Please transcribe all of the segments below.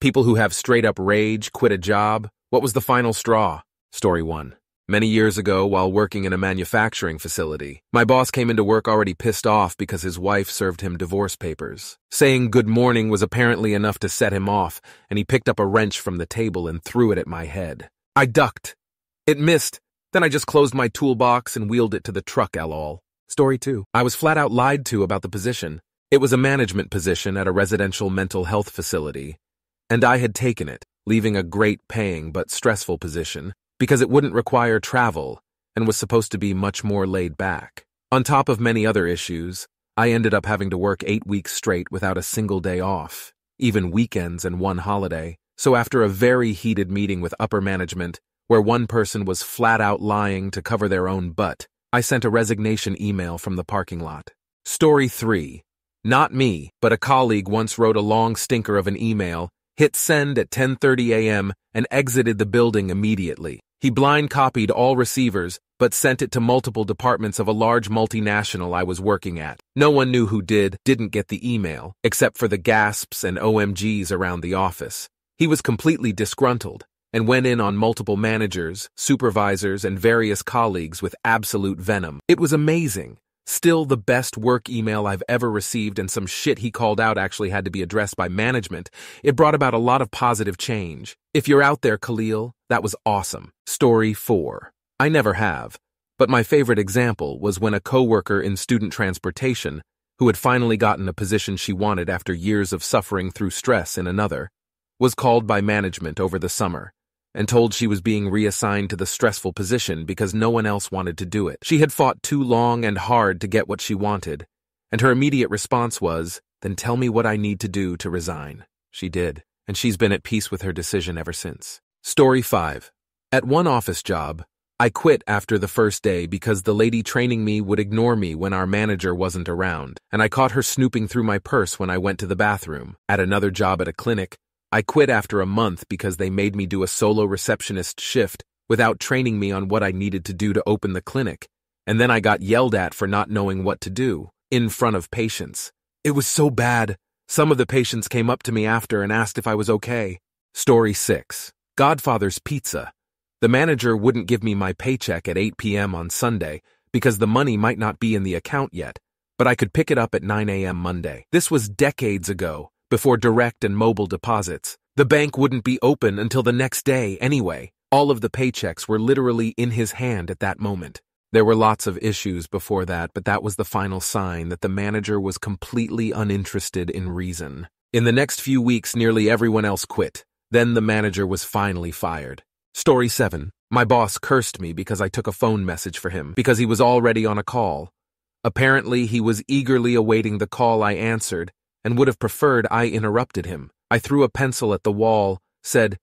People who have straight-up rage quit a job. What was the final straw? Story 1. Many years ago, while working in a manufacturing facility, my boss came into work already pissed off because his wife served him divorce papers. Saying good morning was apparently enough to set him off, and he picked up a wrench from the table and threw it at my head. I ducked. It missed. Then I just closed my toolbox and wheeled it to the truck, lol. Story 2. I was flat out lied to about the position. It was a management position at a residential mental health facility, and I had taken it, leaving a great paying but stressful position, because it wouldn't require travel and was supposed to be much more laid back. On top of many other issues, I ended up having to work 8 weeks straight without a single day off, even weekends and one holiday. So after a very heated meeting with upper management, where one person was flat out lying to cover their own butt, I sent a resignation email from the parking lot. Story 3. Not me, but a colleague once wrote a long stinker of an email, hit send at 10:30 a.m., and exited the building immediately. He blind copied all receivers, but sent it to multiple departments of a large multinational I was working at. No one knew who didn't get the email, except for the gasps and OMGs around the office. He was completely disgruntled, and went in on multiple managers, supervisors, and various colleagues with absolute venom. It was amazing. Still the best work email I've ever received, and some shit he called out actually had to be addressed by management. It brought about a lot of positive change. If you're out there, Khalil, that was awesome. Story 4. I never have, but my favorite example was when a coworker in student transportation, who had finally gotten a position she wanted after years of suffering through stress in another, was called by management over the summer and told she was being reassigned to the stressful position because no one else wanted to do it. She had fought too long and hard to get what she wanted, and her immediate response was, "Then tell me what I need to do to resign." She did, and she's been at peace with her decision ever since. Story 5. At one office job, I quit after the first day because the lady training me would ignore me when our manager wasn't around, and I caught her snooping through my purse when I went to the bathroom. At another job at a clinic, I quit after a month because they made me do a solo receptionist shift without training me on what I needed to do to open the clinic, and then I got yelled at for not knowing what to do, in front of patients. It was so bad. Some of the patients came up to me after and asked if I was okay. Story 6. Godfather's Pizza. The manager wouldn't give me my paycheck at 8 p.m. on Sunday because the money might not be in the account yet, but I could pick it up at 9 a.m. Monday. This was decades ago, before direct and mobile deposits. The bank wouldn't be open until the next day anyway. All of the paychecks were literally in his hand at that moment. There were lots of issues before that, but that was the final sign that the manager was completely uninterested in reason. In the next few weeks, nearly everyone else quit. Then the manager was finally fired. Story 7. My boss cursed me because I took a phone message for him because he was already on a call. Apparently, he was eagerly awaiting the call I answered and would have preferred I interrupted him. I threw a pencil at the wall, said,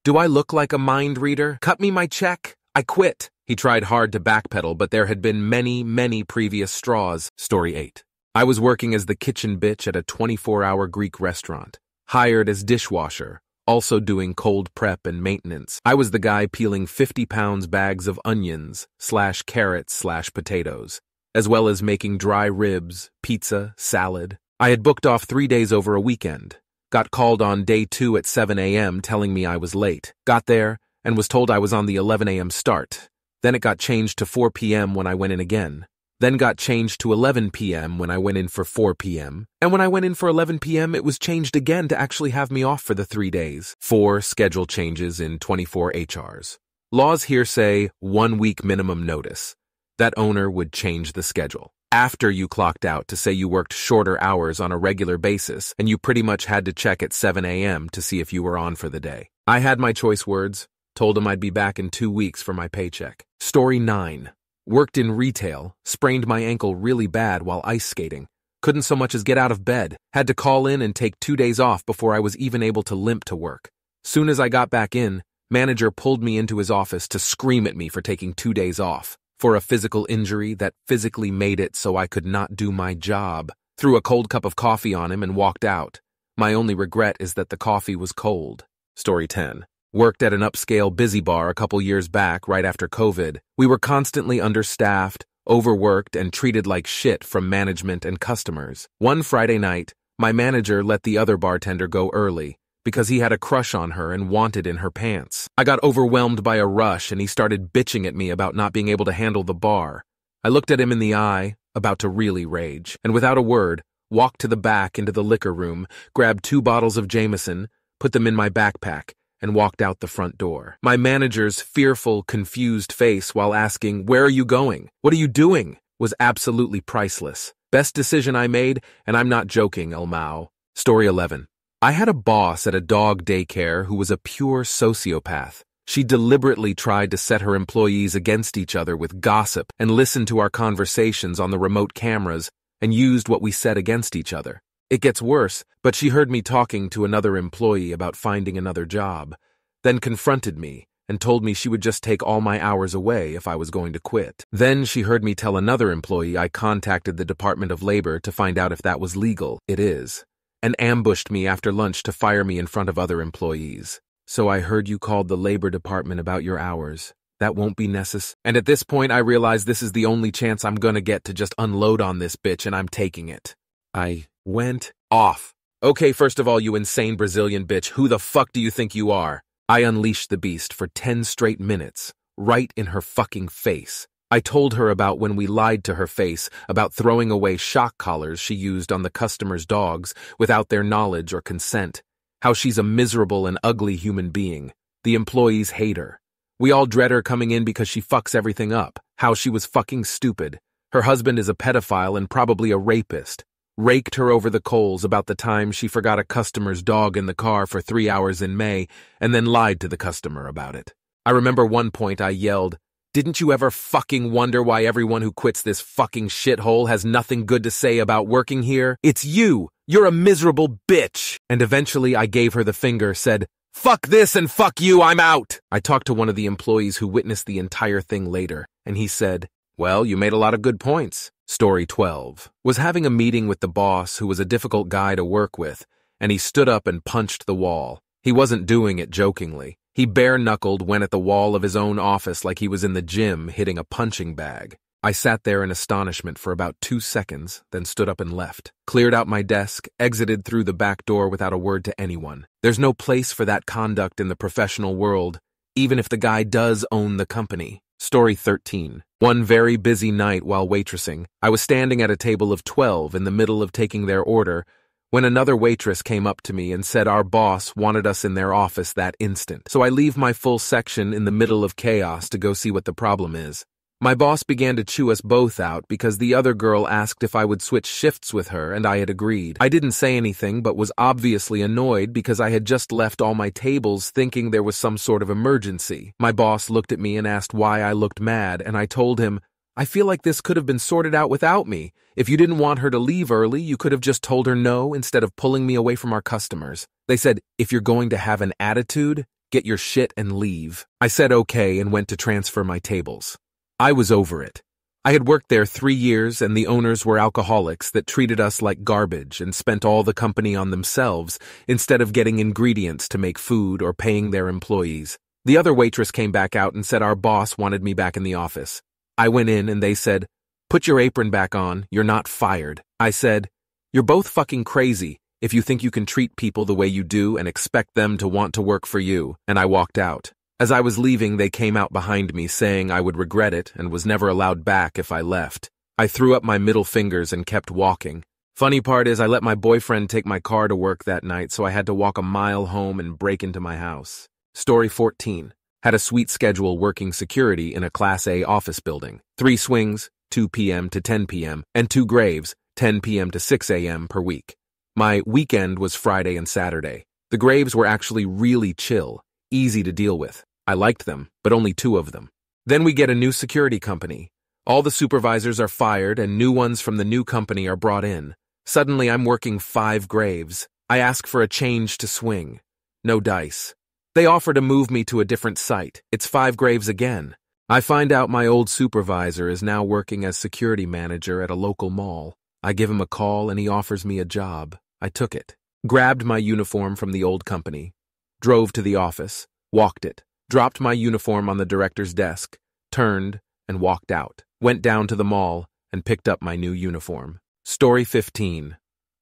"Do I look like a mind reader? Cut me my check. I quit." He tried hard to backpedal, but there had been many previous straws. Story 8. I was working as the kitchen bitch at a 24-hour Greek restaurant, hired as dishwasher, also doing cold prep and maintenance. I was the guy peeling 50-pound bags of onions / carrots / potatoes, as well as making dry ribs, pizza, salad. I had booked off 3 days over a weekend. Got called on day 2 at 7 a.m. telling me I was late. Got there and was told I was on the 11 a.m. start. Then it got changed to 4 p.m. when I went in again. Then got changed to 11 p.m. when I went in for 4 p.m. And when I went in for 11 p.m., it was changed again to actually have me off for the 3 days. 4 schedule changes in 24 HRs. Laws here say 1 week minimum notice. That owner would change the schedule after you clocked out to say you worked shorter hours on a regular basis, and you pretty much had to check at 7 a.m. to see if you were on for the day. I had my choice words, told him I'd be back in 2 weeks for my paycheck. Story 9. Worked in retail, sprained my ankle really bad while ice skating. Couldn't so much as get out of bed. Had to call in and take 2 days off before I was even able to limp to work. Soon as I got back in, manager pulled me into his office to scream at me for taking 2 days off. For a physical injury that physically made it so I could not do my job. Threw a cold cup of coffee on him and walked out. My only regret is that the coffee was cold. Story 10. Worked at an upscale busy bar a couple years back right after COVID. We were constantly understaffed, overworked, and treated like shit from management and customers. One Friday night, my manager let the other bartender go early because he had a crush on her and wanted in her pants. I got overwhelmed by a rush and he started bitching at me about not being able to handle the bar. I looked at him in the eye, about to really rage, and without a word, walked to the back into the liquor room, grabbed 2 bottles of Jameson, put them in my backpack, and walked out the front door. My manager's fearful, confused face while asking, "Where are you going? What are you doing?" was absolutely priceless. Best decision I made, and I'm not joking, Elmao. Story 11. I had a boss at a dog daycare who was a pure sociopath. She deliberately tried to set her employees against each other with gossip and listened to our conversations on the remote cameras and used what we said against each other. It gets worse, but she heard me talking to another employee about finding another job, then confronted me and told me she would just take all my hours away if I was going to quit. Then she heard me tell another employee I contacted the Department of Labor to find out if that was legal. It is. And ambushed me after lunch to fire me in front of other employees. "So I heard you called the Labor Department about your hours. That won't be necessary." And at this point I realized this is the only chance I'm gonna get to just unload on this bitch, and I'm taking it. I went off. "Okay, first of all, you insane Brazilian bitch, who the fuck do you think you are?" I unleashed the beast for 10 straight minutes, right in her fucking face. I told her about when we lied to her face about throwing away shock collars she used on the customers' dogs without their knowledge or consent, how she's a miserable and ugly human being. The employees hate her. We all dread her coming in because she fucks everything up, how she was fucking stupid. Her husband is a pedophile and probably a rapist. Raked her over the coals about the time she forgot a customer's dog in the car for 3 hours in May and then lied to the customer about it. I remember one point I yelled, "Didn't you ever fucking wonder why everyone who quits this fucking shithole has nothing good to say about working here? It's you! You're a miserable bitch!" And eventually I gave her the finger, said, "Fuck this and fuck you, I'm out!" I talked to one of the employees who witnessed the entire thing later, and he said, "Well, you made a lot of good points." Story 12. Was having a meeting with the boss who was a difficult guy to work with, and he stood up and punched the wall. He wasn't doing it jokingly. He bare-knuckled went at the wall of his own office like he was in the gym hitting a punching bag. I sat there in astonishment for about 2 seconds, then stood up and left. Cleared out my desk, exited through the back door without a word to anyone. There's no place for that conduct in the professional world, even if the guy does own the company. Story 13. One very busy night while waitressing, I was standing at a table of 12 in the middle of taking their order when another waitress came up to me and said our boss wanted us in their office that instant. So I leave my full section in the middle of chaos to go see what the problem is. My boss began to chew us both out because the other girl asked if I would switch shifts with her, and I had agreed. I didn't say anything but was obviously annoyed because I had just left all my tables thinking there was some sort of emergency. My boss looked at me and asked why I looked mad, and I told him, "I feel like this could have been sorted out without me. If you didn't want her to leave early, you could have just told her no instead of pulling me away from our customers." They said, "If you're going to have an attitude, get your shit and leave." I said okay and went to transfer my tables. I was over it. I had worked there 3 years, and the owners were alcoholics that treated us like garbage and spent all the company on themselves instead of getting ingredients to make food or paying their employees. The other waitress came back out and said our boss wanted me back in the office. I went in and they said, "Put your apron back on, you're not fired." I said, "You're both fucking crazy if you think you can treat people the way you do and expect them to want to work for you," and I walked out. As I was leaving, they came out behind me saying I would regret it and was never allowed back if I left. I threw up my middle fingers and kept walking. Funny part is I let my boyfriend take my car to work that night, so I had to walk a mile home and break into my house. Story 14. Had a sweet schedule working security in a Class A office building. 3 swings, 2 p.m. to 10 p.m., and 2 graves, 10 p.m. to 6 a.m. per week. My weekend was Friday and Saturday. The graves were actually really chill, easy to deal with. I liked them, but only 2 of them. Then we get a new security company. All the supervisors are fired and new ones from the new company are brought in. Suddenly I'm working 5 graves. I ask for a change to swing. No dice. They offer to move me to a different site. It's 5 graves again. I find out my old supervisor is now working as security manager at a local mall. I give him a call and he offers me a job. I took it. Grabbed my uniform from the old company. Drove to the office. Walked it. Dropped my uniform on the director's desk. Turned and walked out. Went down to the mall and picked up my new uniform. Story 15.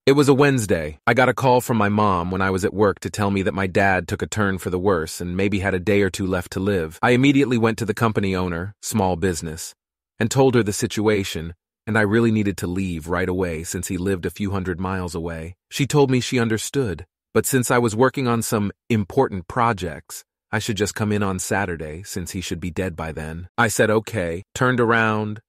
It was a Wednesday. I got a call from my mom when I was at work to tell me that my dad took a turn for the worse and maybe had a day or two left to live. I immediately went to the company owner, small business, and told her the situation, and I really needed to leave right away since he lived a few hundred miles away. She told me she understood, but since I was working on some important projects, I should just come in on Saturday since he should be dead by then. I said okay, turned around,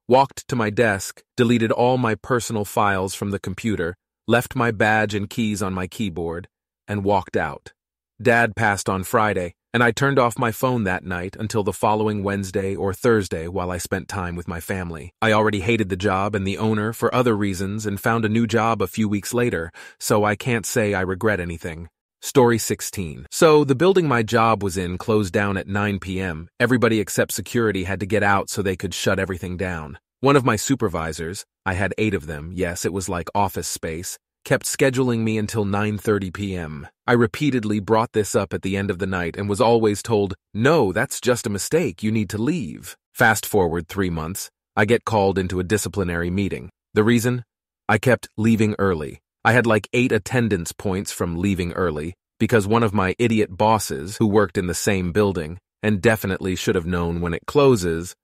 walked to my desk, deleted all my personal files from the computer, left my badge and keys on my keyboard, and walked out. Dad passed on Friday, and I turned off my phone that night until the following Wednesday or Thursday while I spent time with my family. I already hated the job and the owner for other reasons and found a new job a few weeks later, so I can't say I regret anything. Story 16. So, the building my job was in closed down at 9 p.m. Everybody except security had to get out so they could shut everything down. One of my supervisors, I had 8 of them, yes, it was like office space, kept scheduling me until 9:30 p.m. I repeatedly brought this up at the end of the night and was always told, no, that's just a mistake, you need to leave. Fast forward 3 months, I get called into a disciplinary meeting. The reason? I kept leaving early. I had like 8 attendance points from leaving early because one of my idiot bosses, who worked in the same building and definitely should have known when it closes,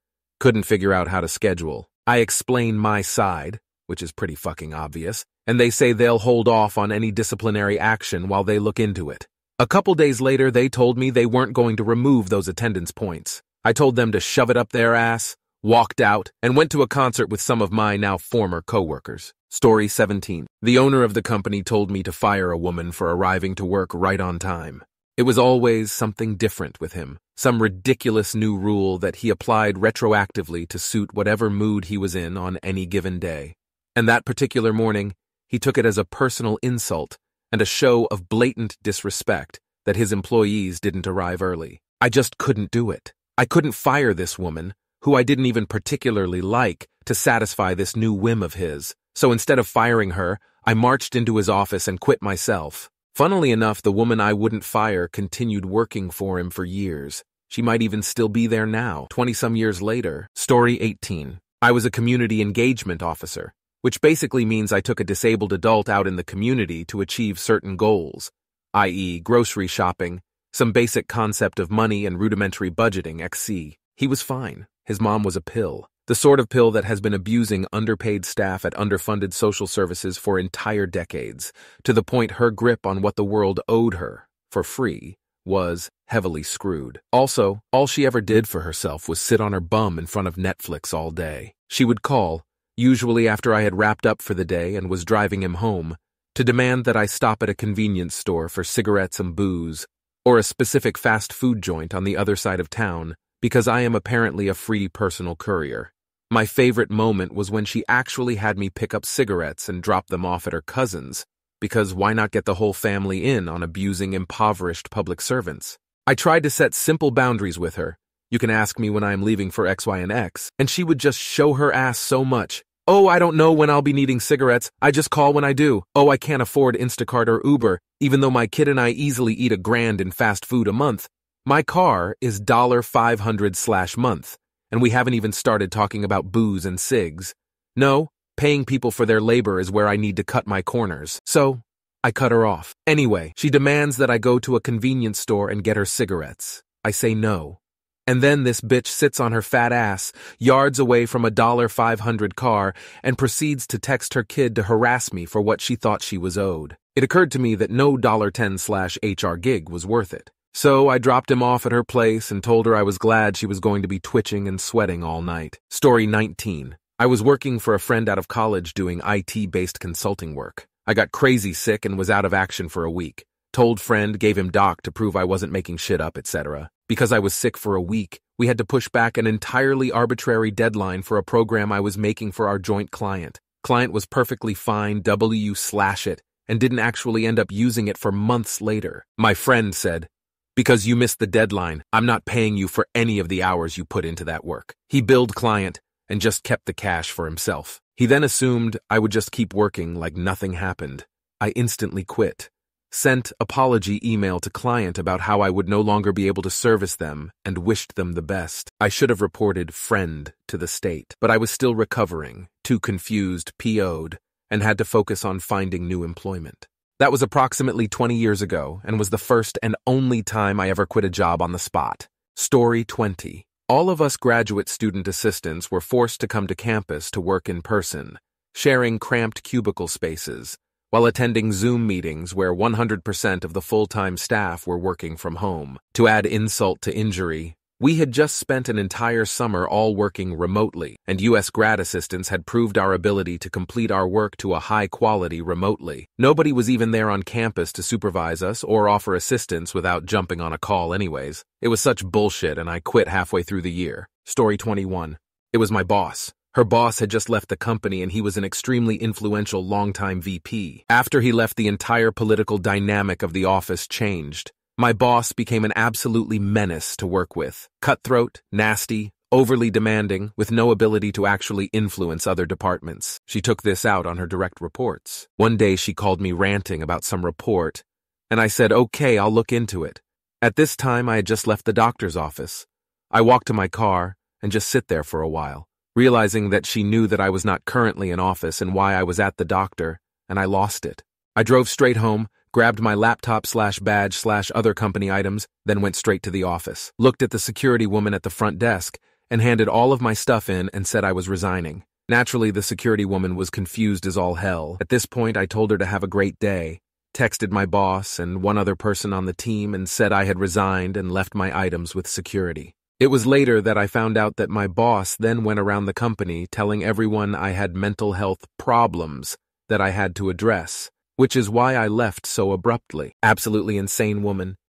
couldn't figure out how to schedule. I explain my side, which is pretty fucking obvious, and they say they'll hold off on any disciplinary action while they look into it. A couple days later, they told me they weren't going to remove those attendance points. I told them to shove it up their ass, walked out, and went to a concert with some of my now former coworkers. Story 17. The owner of the company told me to fire a woman for arriving to work right on time. It was always something different with him, some ridiculous new rule that he applied retroactively to suit whatever mood he was in on any given day. And that particular morning, he took it as a personal insult and a show of blatant disrespect that his employees didn't arrive early. I just couldn't do it. I couldn't fire this woman, who I didn't even particularly like, to satisfy this new whim of his. So instead of firing her, I marched into his office and quit myself. Funnily enough, the woman I wouldn't fire continued working for him for years. She might even still be there now, 20-some years later. Story 18. I was a community engagement officer, which basically means I took a disabled adult out in the community to achieve certain goals, i.e. grocery shopping, some basic concept of money and rudimentary budgeting, etc. He was fine. His mom was a pill. The sort of pill that has been abusing underpaid staff at underfunded social services for entire decades, to the point her grip on what the world owed her, for free, was heavily screwed. Also, all she ever did for herself was sit on her bum in front of Netflix all day. She would call, usually after I had wrapped up for the day and was driving him home, to demand that I stop at a convenience store for cigarettes and booze, or a specific fast food joint on the other side of town, because I am apparently a free personal courier. My favorite moment was when she actually had me pick up cigarettes and drop them off at her cousin's, because why not get the whole family in on abusing impoverished public servants? I tried to set simple boundaries with her. You can ask me when I am leaving for X, Y, and X, and she would just show her ass so much. Oh, I don't know when I'll be needing cigarettes, I just call when I do. Oh, I can't afford Instacart or Uber, even though my kid and I easily eat $1,000 in fast food a month. My car is $500/month. And we haven't even started talking about booze and cigs. No, paying people for their labor is where I need to cut my corners. So, I cut her off. Anyway, she demands that I go to a convenience store and get her cigarettes. I say no. And then this bitch sits on her fat ass, yards away from a $500 car, and proceeds to text her kid to harass me for what she thought she was owed. It occurred to me that no $10/HR gig was worth it. So I dropped him off at her place and told her I was glad she was going to be twitching and sweating all night. Story 19. I was working for a friend out of college doing IT-based consulting work. I got crazy sick and was out of action for a week. Told friend, gave him doc to prove I wasn't making shit up, etc. Because I was sick for a week, we had to push back an entirely arbitrary deadline for a program I was making for our joint client. Client was perfectly fine, it, and didn't actually end up using it for months later. My friend said, "Because you missed the deadline, I'm not paying you for any of the hours you put into that work." He billed client and just kept the cash for himself. He then assumed I would just keep working like nothing happened. I instantly quit. Sent apology email to client about how I would no longer be able to service them and wished them the best. I should have reported friend to the state, but I was still recovering, too confused, PO'd, and had to focus on finding new employment. That was approximately 20 years ago and was the first and only time I ever quit a job on the spot. Story 20. All of us graduate student assistants were forced to come to campus to work in person, sharing cramped cubicle spaces, while attending Zoom meetings where 100% of the full-time staff were working from home. To add insult to injury, we had just spent an entire summer all working remotely, and U.S. grad assistants had proved our ability to complete our work to a high quality remotely. Nobody was even there on campus to supervise us or offer assistance without jumping on a call anyways. It was such bullshit, and I quit halfway through the year. Story 21. It was my boss. Her boss had just left the company, and he was an extremely influential longtime VP. After he left, the entire political dynamic of the office changed. My boss became an absolutely menace to work with. Cutthroat, nasty, overly demanding, with no ability to actually influence other departments. She took this out on her direct reports. One day she called me ranting about some report, and I said, okay, I'll look into it. At this time, I had just left the doctor's office. I walked to my car and just sit there for a while, realizing that she knew that I was not currently in office and why I was at the doctor, and I lost it. I drove straight home, grabbed my laptop/badge/other company items, then went straight to the office, looked at the security woman at the front desk, and handed all of my stuff in and said I was resigning. Naturally, the security woman was confused as all hell. At this point, I told her to have a great day, texted my boss and one other person on the team, and said I had resigned and left my items with security. It was later that I found out that my boss then went around the company telling everyone I had mental health problems that I had to address, which is why I left so abruptly. Absolutely insane woman.